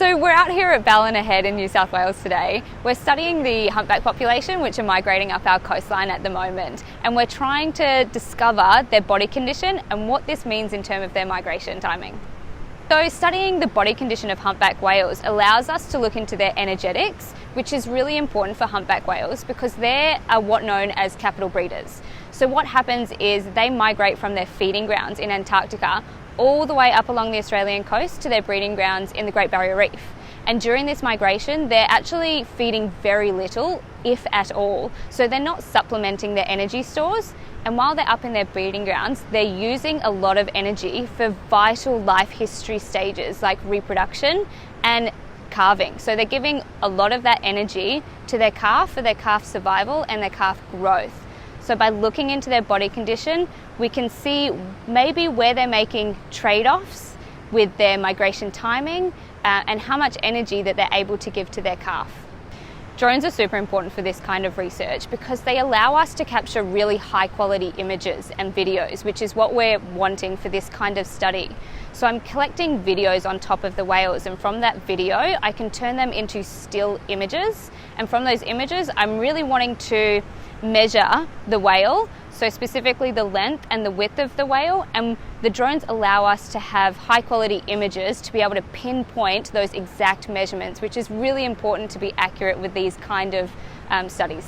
So we're out here at Ballina Head in New South Wales today. We're studying the humpback population, which are migrating up our coastline at the moment, and we're trying to discover their body condition and what this means in terms of their migration timing. So studying the body condition of humpback whales allows us to look into their energetics, which is really important for humpback whales because they are what known as capital breeders. So what happens is they migrate from their feeding grounds in Antarctica all the way up along the Australian coast to their breeding grounds in the Great Barrier Reef. And during this migration, they're actually feeding very little, if at all. So they're not supplementing their energy stores. And while they're up in their breeding grounds, they're using a lot of energy for vital life history stages like reproduction and calving. So they're giving a lot of that energy to their calf for their calf survival and their calf growth. So by looking into their body condition, we can see maybe where they're making trade-offs with their migration timing and how much energy that they're able to give to their calf. Drones are super important for this kind of research because they allow us to capture really high quality images and videos, which is what we're wanting for this kind of study. So I'm collecting videos on top of the whales, and from that video I can turn them into still images, and from those images I'm really wanting to measure the whale, so specifically the length and the width of the whale, and the drones allow us to have high quality images to be able to pinpoint those exact measurements, which is really important to be accurate with these kind of studies.